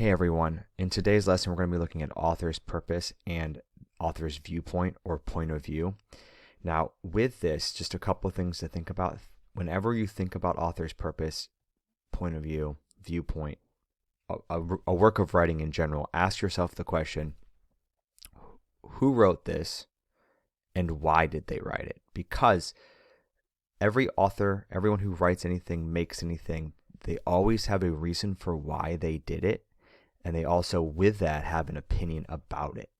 Hey everyone, in today's lesson we're going to be looking at author's purpose and author's viewpoint or point of view. Now with this, just a couple of things to think about. Whenever you think about author's purpose, point of view, viewpoint, a work of writing in general, ask yourself the question, who wrote this and why did they write it? Because every author, everyone who writes anything, makes anything, they always have a reason for why they did it. And they also, with that, have an opinion about it.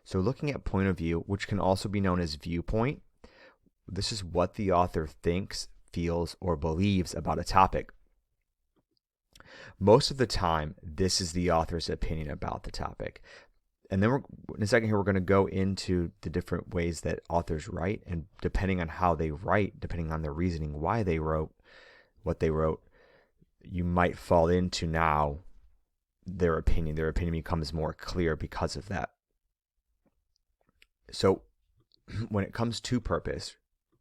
So looking at point of view, which can also be known as viewpoint, this is what the author thinks, feels, or believes about a topic. Most of the time, this is the author's opinion about the topic. And then in a second here, we're going to go into the different ways that authors write. And depending on how they write, depending on the reasoning why they wrote what they wrote, you might fall into now their opinion becomes more clear because of that. So when it comes to purpose,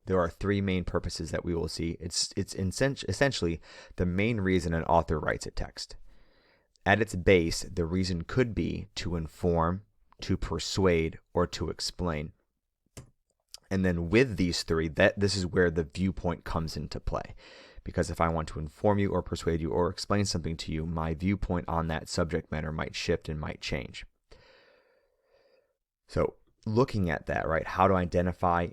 there are three main purposes that we will see. It's essentially the main reason an author writes a text. At its base, the reason could be to inform, to persuade, or to explain. And then with these three, this is where the viewpoint comes into play. Because if I want to inform you or persuade you or explain something to you, my viewpoint on that subject matter might shift and might change. So looking at that, right, how to identify,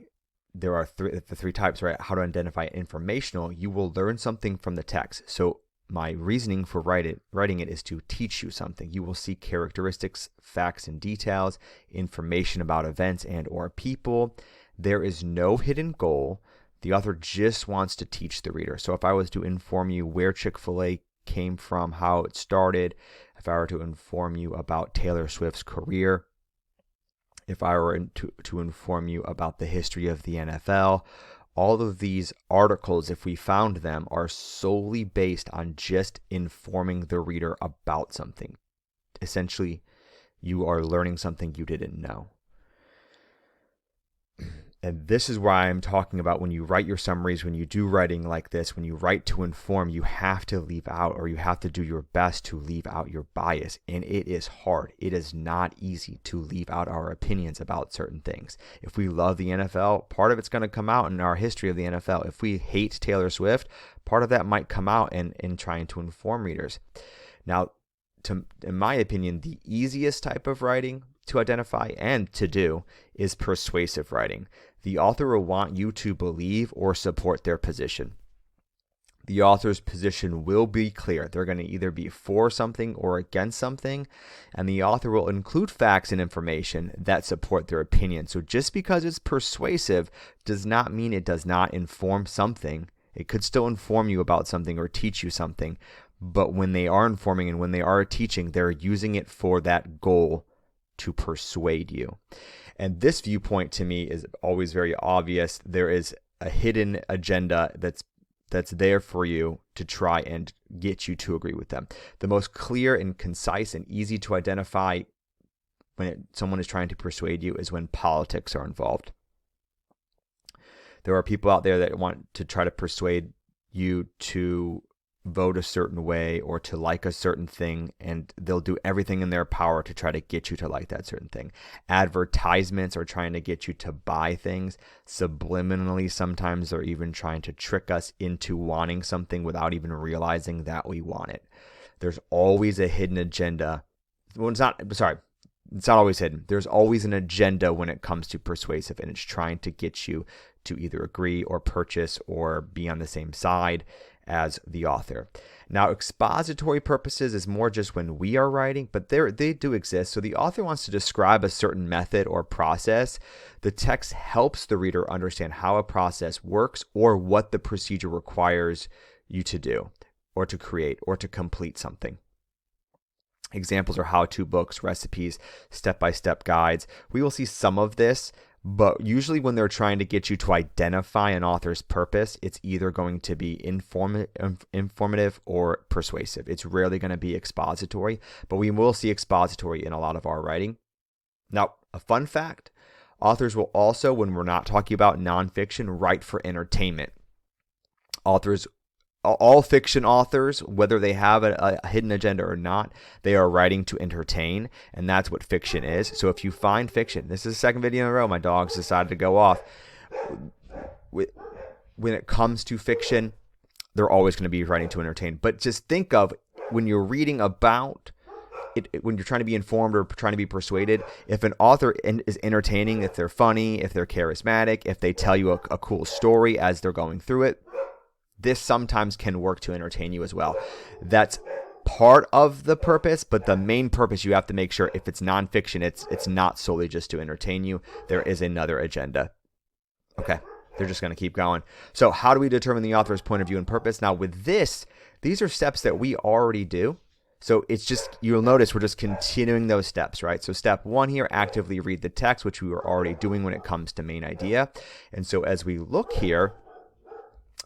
there are the three types, right? How to identify informational, you will learn something from the text. So my reasoning for writing it is to teach you something. You will see characteristics, facts, and details, information about events and or people. There is no hidden goal. The author just wants to teach the reader. So if I was to inform you where Chick-fil-A came from, how it started, if I were to inform you about Taylor Swift's career, if I were to inform you about the history of the NFL, all of these articles, if we found them, are solely based on just informing the reader about something. Essentially, you are learning something you didn't know. And this is why I'm talking about when you write your summaries, when you do writing like this, when you write to inform, you have to leave out, or you have to do your best to leave out your bias. And it is hard. It is not easy to leave out our opinions about certain things. If we love the NFL, part of it's going to come out in our history of the NFL. If we hate Taylor Swift, part of that might come out in trying to inform readers. Now, in my opinion, the easiest type of writing to identify and to do is persuasive writing. The author will want you to believe or support their position. The author's position will be clear. They're going to either be for something or against something, and the author will include facts and information that support their opinion. So just because it's persuasive does not mean it does not inform something. It could still inform you about something or teach you something, but when they are informing and when they are teaching, they're using it for that goal to persuade you. And this viewpoint to me is always very obvious. There is a hidden agenda that's there for you to try and get you to agree with them. The most clear and concise and easy to identify when someone is trying to persuade you is when politics are involved. There are people out there that want to try to persuade you to vote a certain way or to like a certain thing, and they'll do everything in their power to try to get you to like that certain thing. Advertisements are trying to get you to buy things. Subliminally, sometimes they're even trying to trick us into wanting something without even realizing that we want it. There's always a hidden agenda. Well, it's not always hidden. There's always an agenda when it comes to persuasive, and it's trying to get you to either agree or purchase or be on the same side as the author. Now, expository purposes is more just when we are writing, but they do exist. So the author wants to describe a certain method or process. The text helps the reader understand how a process works or what the procedure requires you to do or to create or to complete something. Examples are how-to books, recipes, step-by-step guides. We will see some of this, but usually when they're trying to get you to identify an author's purpose, it's either going to be informative or persuasive. It's rarely going to be expository, but we will see expository in a lot of our writing. Now, a fun fact, authors will also, when we're not talking about nonfiction, write for entertainment. Authors all fiction authors, whether they have a hidden agenda or not, they are writing to entertain, and that's what fiction is. So if you find fiction, this is the second video in a row my dog's decided to go off. When it comes to fiction, they're always going to be writing to entertain. But just think of when you're reading about it, when you're trying to be informed or trying to be persuaded, if an author is entertaining, if they're funny, if they're charismatic, if they tell you a cool story as they're going through it, this sometimes can work to entertain you as well. That's part of the purpose, but the main purpose, you have to make sure if it's nonfiction, it's not solely just to entertain you. There is another agenda. Okay. They're just going to keep going. So how do we determine the author's point of view and purpose? Now with this, these are steps that we already do. So it's just, you'll notice we're just continuing those steps, right? So step 1 here, actively read the text, which we were already doing when it comes to main idea. And so as we look here,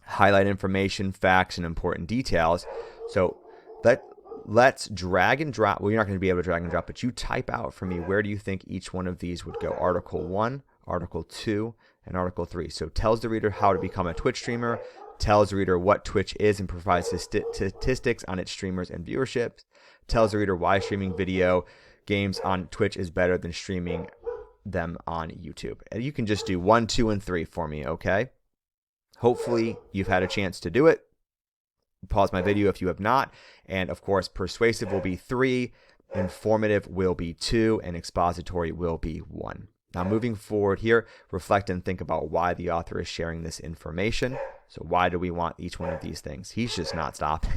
highlight information, facts, and important details. So let's drag and drop. Well, you're not going to be able to drag and drop, but you type out for me, where do you think each one of these would go? Article 1, Article 2, and Article 3. So tells the reader how to become a Twitch streamer, tells the reader what Twitch is and provides statistics on its streamers and viewership, tells the reader why streaming video games on Twitch is better than streaming them on YouTube. And you can just do 1, 2, and 3 for me, okay? Hopefully you've had a chance to do it. Pause my video if you have not. And of course, persuasive will be 3, informative will be 2, and expository will be 1. Now moving forward here, reflect and think about why the author is sharing this information. So why do we want each one of these things? He's just not stopping.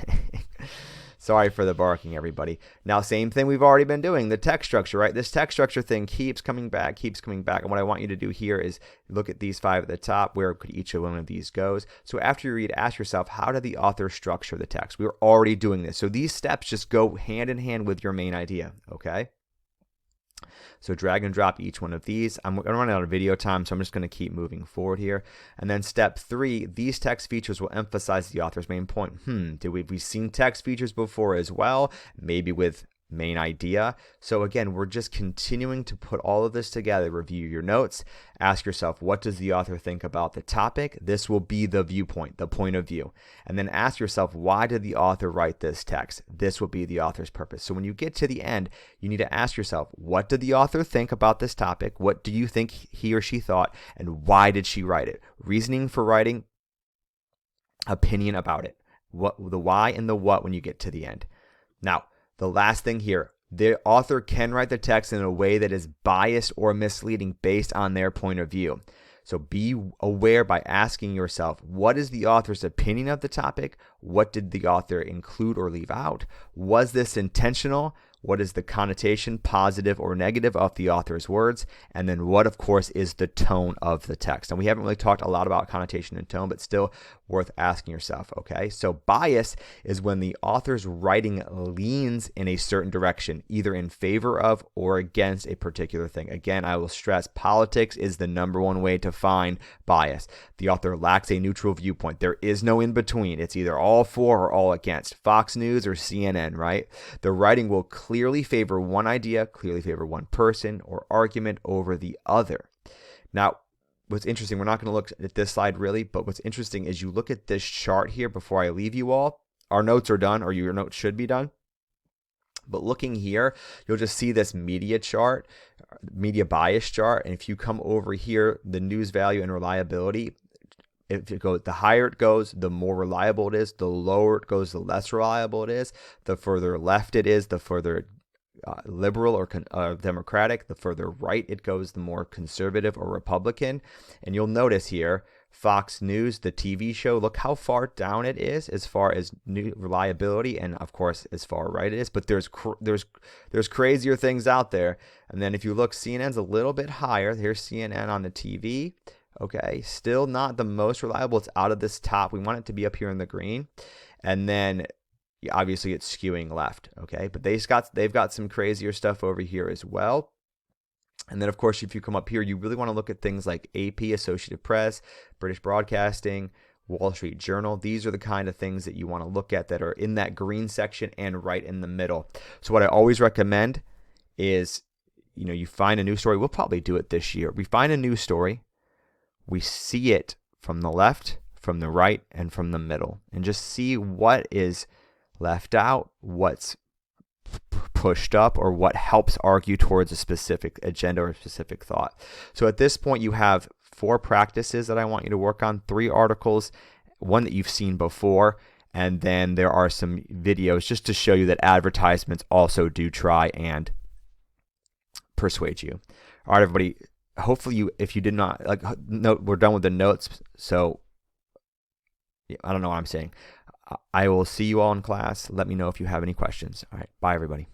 Sorry for the barking, everybody. Now, same thing we've already been doing, the text structure, right? This text structure thing keeps coming back. And what I want you to do here is look at these 5 at the top. Where could each one of these goes? So after you read, ask yourself, how did the author structure the text? We were already doing this. So these steps just go hand in hand with your main idea, okay? So drag and drop each one of these. I'm going to run out of video time, so I'm just going to keep moving forward here. And then step 3, these text features will emphasize the author's main point. We've seen text features before as well, maybe with main idea. So again, we're just continuing to put all of this together. Review your notes. Ask yourself, what does the author think about the topic? This will be the viewpoint, the point of view. And then ask yourself, why did the author write this text? This will be the author's purpose. So when you get to the end, you need to ask yourself, what did the author think about this topic? What do you think he or she thought? And why did she write it? Reasoning for writing, opinion about it. What, the why and the what when you get to the end. Now, the last thing here, the author can write the text in a way that is biased or misleading based on their point of view. So be aware by asking yourself, what is the author's opinion of the topic? What did the author include or leave out? Was this intentional? What is the connotation, positive or negative, of the author's words? And then what, of course, is the tone of the text? And we haven't really talked a lot about connotation and tone, but still worth asking yourself, okay? So bias is when the author's writing leans in a certain direction, either in favor of or against a particular thing. Again, I will stress, politics is the #1 way to find bias. The author lacks a neutral viewpoint. There is no in between. It's either all for or all against. Fox News or CNN, right? The writing will clearly favor one idea, clearly favor one person or argument over the other. Now, what's interesting, we're not going to look at this slide really, but what's interesting is you look at this chart here before I leave you all. Our notes are done, or your notes should be done. But looking here, you'll just see this media chart, media bias chart. And if you come over here, the news value and reliability, if you go, the higher it goes, the more reliable it is. The lower it goes, the less reliable it is. The further left it is, the further liberal or Democratic. The further right it goes, the more conservative or Republican. And you'll notice here, Fox News, the TV show, look how far down it is as far as reliability, and of course as far right it is. But there's crazier things out there. And then if you look, CNN's a little bit higher. Here's CNN on the TV. Okay, still not the most reliable. It's out of this top. We want it to be up here in the green. And then obviously it's skewing left. Okay, but they've got some crazier stuff over here as well. And then of course, if you come up here, you really want to look at things like AP, Associated Press, British Broadcasting, Wall Street Journal. These are the kind of things that you want to look at that are in that green section and right in the middle. So what I always recommend is, you find a news story. We'll probably do it this year. We find a news story. We see it from the left, from the right, and from the middle, and just see what is left out, what's pushed up, or what helps argue towards a specific agenda or a specific thought. So at this point, you have 4 practices that I want you to work on, 3 articles, one that you've seen before, and then there are some videos just to show you that advertisements also do try and persuade you. All right, everybody. Hopefully if you did not, we're done with the notes. So I don't know what I'm saying. I will see you all in class. Let me know if you have any questions. All right. Bye, everybody.